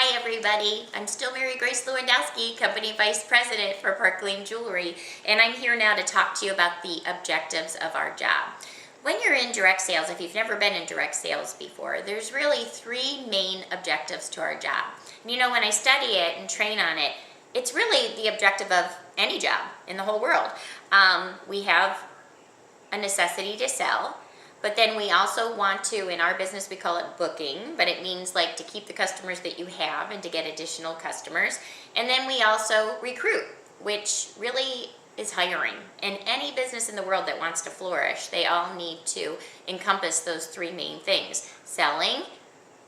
Hi everybody, I'm still Mary Grace Lewandowski, Company Vice President for Park Lane Jewelry, and I'm here now to talk to you about the objectives of our job. When you're in direct sales, if you've never been in direct sales before, there's really three main objectives to our job. And you know, when I study it and train on it, it's really the objective of any job in the whole world. We have a necessity to sell. But then we also want to, in our business we call it booking, but it means like to keep the customers that you have and to get additional customers. And then we also recruit, which really is hiring. And any business in the world that wants to flourish, they all need to encompass those three main things: selling,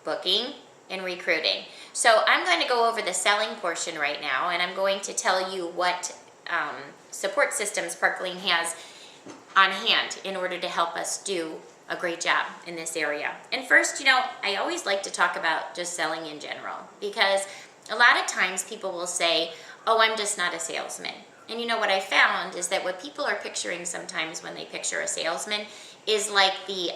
booking, and recruiting. So I'm going to go over the selling portion right now, and I'm going to tell you what support systems Park Lane has on hand in order to help us do a great job in this area. And first, you know, I always like to talk about just selling in general, because a lot of times people will say, oh, I'm just not a salesman. And you know what I found is that what people are picturing sometimes when they picture a salesman is like the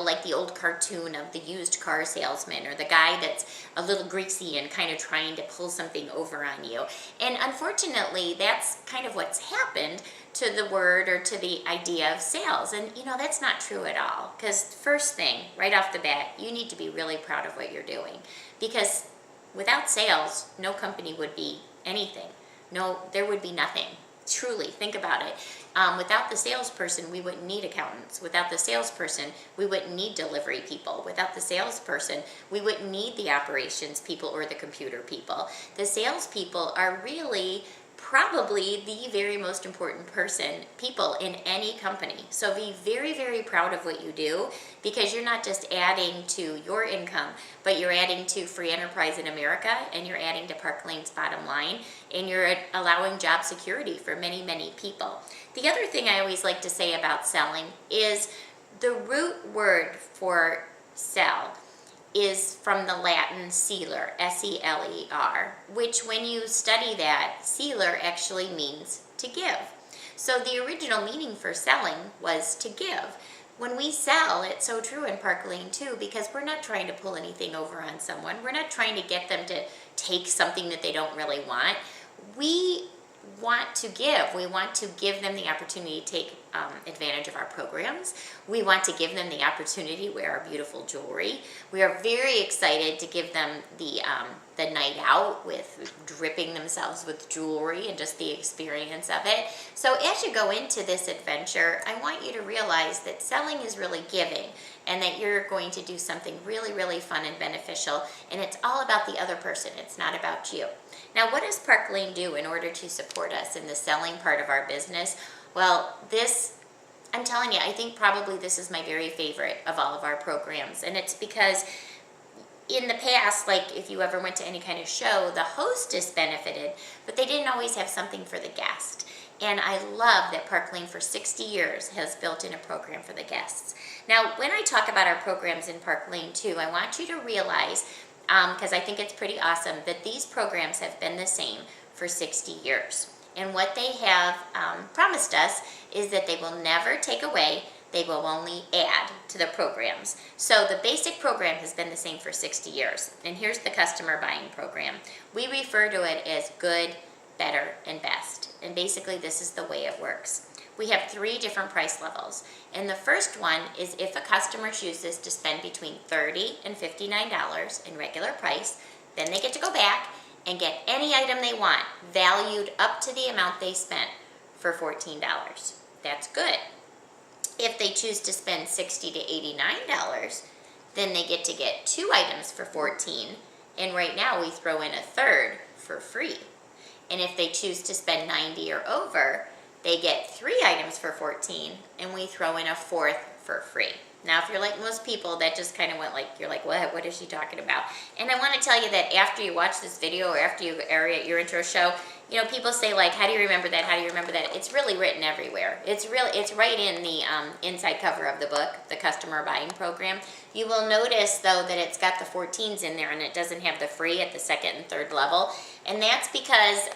like the old cartoon of the used car salesman, or the guy that's a little greasy and kind of trying to pull something over on you. And unfortunately, that's kind of what's happened to the word or to the idea of sales. And you know, that's not true at all. Because first thing, right off the bat, you need to be really proud of what you're doing. Because without sales, no company would be anything. No, there would be nothing. Truly, think about it. Without the salesperson, we wouldn't need accountants. Without the salesperson, we wouldn't need delivery people. Without the salesperson, we wouldn't need the operations people or the computer people. The salespeople are really probably the very most important people in any company. So be very, very proud of what you do, because you're not just adding to your income, but you're adding to free enterprise in America, and you're adding to Park Lane's bottom line, and you're allowing job security for many, many people. The other thing I always like to say about selling is the root word for sell is from the Latin sealer, S-E-L-E-R, which when you study that, sealer actually means to give. So the original meaning for selling was to give. When we sell, it's so true in Park Lane too, because we're not trying to pull anything over on someone. We're not trying to get them to take something that they don't really want. We want to give. We want to give them the opportunity to take advantage of our programs. We want to give them the opportunity to wear our beautiful jewelry. We are very excited to give them the night out with dripping themselves with jewelry and just the experience of it. So as you go into this adventure, I want you to realize that selling is really giving, and that you're going to do something really, really fun and beneficial, and it's all about the other person. It's not about you. Now, what does Park Lane do in order to support us in the selling part of our business? Well, I'm telling you, I think probably this is my very favorite of all of our programs, and it's because in the past, like if you ever went to any kind of show, the hostess benefited, but they didn't always have something for the guest. And I love that Park Lane for 60 years has built in a program for the guests. Now, when I talk about our programs in Park Lane too, I want you to realize, because I think it's pretty awesome, that these programs have been the same for 60 years. And what they have promised us is that they will never take away, they will only add to the programs. So the basic program has been the same for 60 years. And here's the customer buying program. We refer to it as good, better, and best. And basically this is the way it works. We have 3 different price levels. And the first one is if a customer chooses to spend between $30 and $59 in regular price, then they get to go back and get any item they want, valued up to the amount they spent, for $14. That's good. If they choose to spend $60 to $89, then they get to get 2 items for $14, and right now we throw in a third for free. And if they choose to spend $90 or over, they get 3 items for $14, and we throw in a fourth for free. Now, if you're like most people, that just kind of went like, you're like, what is she talking about? And I want to tell you that after you watch this video, or after you air your intro show, you know, people say like, how do you remember that? How do you remember that? It's really written everywhere. It's right in the inside cover of the book, the customer buying program. You will notice though that it's got the 14s in there, and it doesn't have the free at the second and third level. And that's because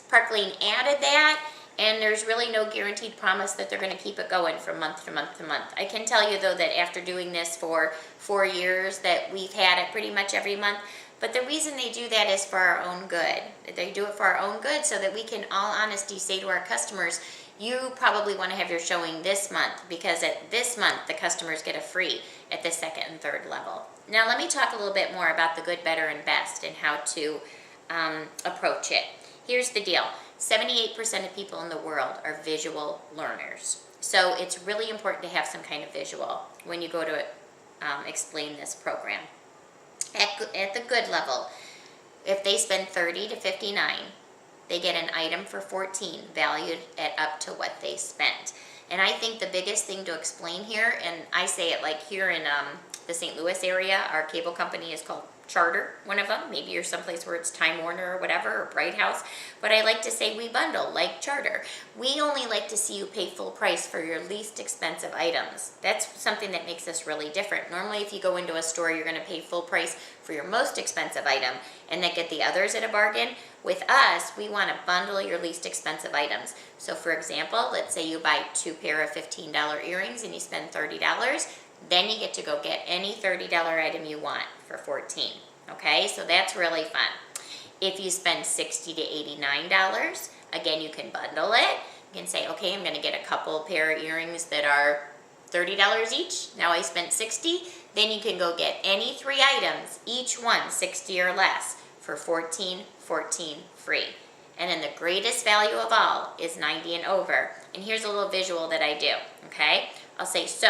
Park Lane added that, and there's really no guaranteed promise that they're going to keep it going from month to month to month. I can tell you though that after doing this for 4 years that we've had it pretty much every month. But the reason they do that is for our own good. They do it for our own good so that we can, all honesty, say to our customers, you probably want to have your showing this month, because at this month the customers get a free at the second and third level. Now let me talk a little bit more about the good, better, and best and how to approach it. Here's the deal. 78% of people in the world are visual learners. So it's really important to have some kind of visual when you go to explain this program. At the good level, if they spend 30 to 59, they get an item for 14 valued at up to what they spent. And I think the biggest thing to explain here, and I say it like here in the St. Louis area, our cable company is called Charter, one of them. Maybe you're someplace where it's Time Warner or whatever, or Bright House. But I like to say we bundle like Charter. We only like to see you pay full price for your least expensive items. That's something that makes us really different. Normally if you go into a store, you're going to pay full price for your most expensive item and then get the others at a bargain. With us, we want to bundle your least expensive items. So for example, let's say you buy 2 pair of $15 earrings and you spend $30. Then you get to go get any $30 item you want for $14. Okay, so that's really fun. If you spend $60 to $89, again, you can bundle it. You can say, okay, I'm going to get a couple pair of earrings that are $30 each. Now I spent $60. Then you can go get any 3 items, each one $60 or less, for $14 free. And then the greatest value of all is 90 and over. And here's a little visual that I do, okay? I'll say, so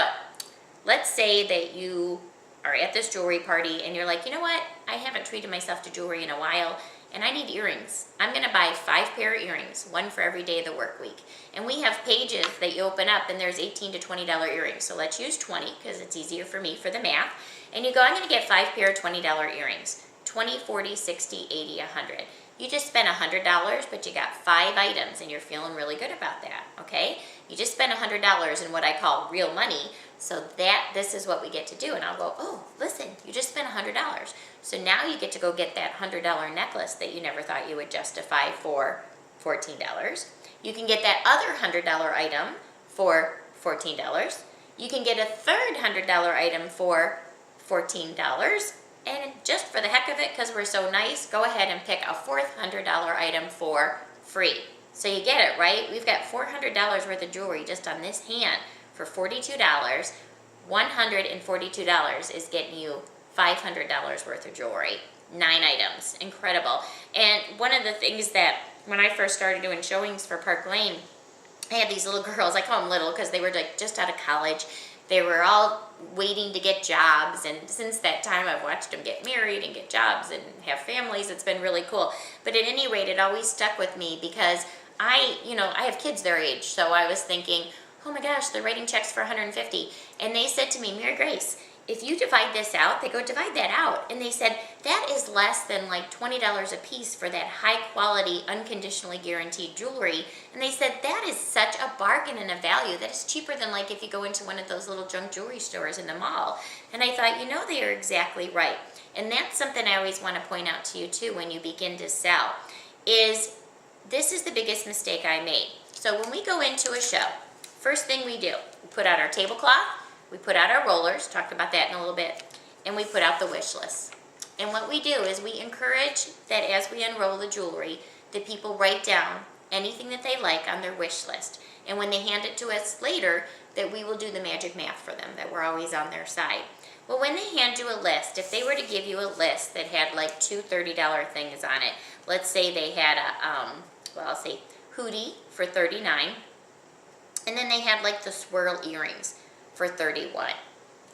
let's say that you are at this jewelry party and you're like, you know what? I haven't treated myself to jewelry in a while and I need earrings. I'm going to buy 5 pair of earrings, one for every day of the work week. And we have pages that you open up and there's $18 to $20 earrings. So let's use 20 because it's easier for me for the math. And you go, I'm going to get 5 pair of $20 earrings. 20, 40, 60, 80, 100. You just spent $100, but you got 5 items and you're feeling really good about that, okay? You just spent $100 in what I call real money, so this is what we get to do. And I'll go, oh, listen, you just spent $100. So now you get to go get that $100 necklace that you never thought you would justify for $14. You can get that other $100 item for $14. You can get a third $100 item for $14. And just for the heck of it, because we're so nice, go ahead and pick a fourth $100 item for free. So you get it, right? We've got $400 worth of jewelry just on this hand for $42. $142 is getting you $500 worth of jewelry. 9 items. Incredible. And one of the things that when I first started doing showings for Park Lane, I had these little girls, I call them little because they were like just out of college. They were all waiting to get jobs, and since that time I've watched them get married and get jobs and have families. It's been really cool. But at any rate, it always stuck with me because I have kids their age, so I was thinking, oh my gosh, they're writing checks for $150. And they said to me, Mary Grace, if you divide this out, they go, divide that out. And they said, that is less than like $20 a piece for that high quality, unconditionally guaranteed jewelry. And they said, that is such a bargain and a value. That is cheaper than like if you go into one of those little junk jewelry stores in the mall. And I thought, they are exactly right. And that's something I always want to point out to you too when you begin to sell, is this is the biggest mistake I made. So when we go into a show, first thing we do, we put out our tablecloth, we put out our rollers, talked about that in a little bit, and we put out the wish list. And what we do is we encourage that as we unroll the jewelry, the people write down anything that they like on their wish list. And when they hand it to us later, that we will do the magic math for them, that we're always on their side. Well, when they hand you a list, if they were to give you a list that had like 2 $30 things on it, let's say they had a, I'll say hoodie for $39, and then they had like the swirl earrings for $31,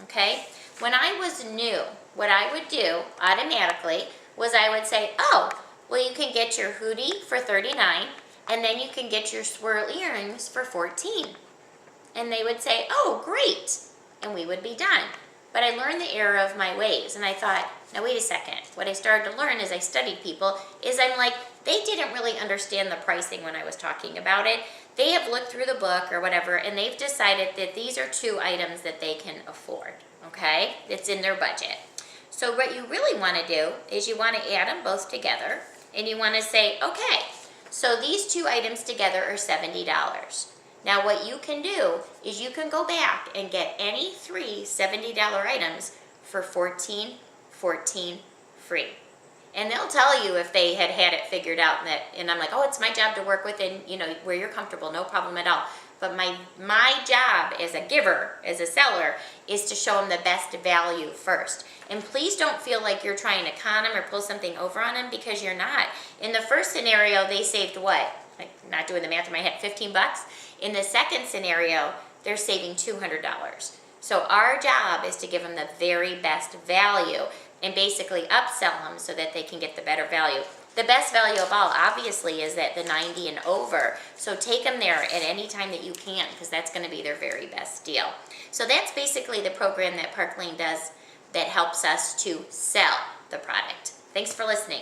okay? When I was new, what I would do automatically was I would say, oh, well, you can get your hoodie for $39, and then you can get your swirl earrings for $14. And they would say, oh, great, and we would be done. But I learned the error of my ways, and I thought, now wait a second. What I started to learn as I studied people is I'm like, they didn't really understand the pricing when I was talking about it. They have looked through the book or whatever, and they've decided that these are 2 items that they can afford, okay? It's in their budget. So what you really want to do is you want to add them both together, and you want to say, okay, So these two items together are $70. Now what you can do is you can go back and get any three $70 items for $14.14 free. And they'll tell you if they had it figured out, and I'm like, oh, it's my job to work with, and where you're comfortable, no problem at all. But my job as a giver, as a seller, is to show them the best value first. And please don't feel like you're trying to con them or pull something over on them, because you're not. In the first scenario, they saved what? Like, not doing the math in my head, 15 bucks. In the second scenario, they're saving $200. So our job is to give them the very best value and basically upsell them so that they can get the better value. The best value of all, obviously, is at the 90 and over. So take them there at any time that you can, because that's going to be their very best deal. So that's basically the program that Park Lane does that helps us to sell the product. Thanks for listening.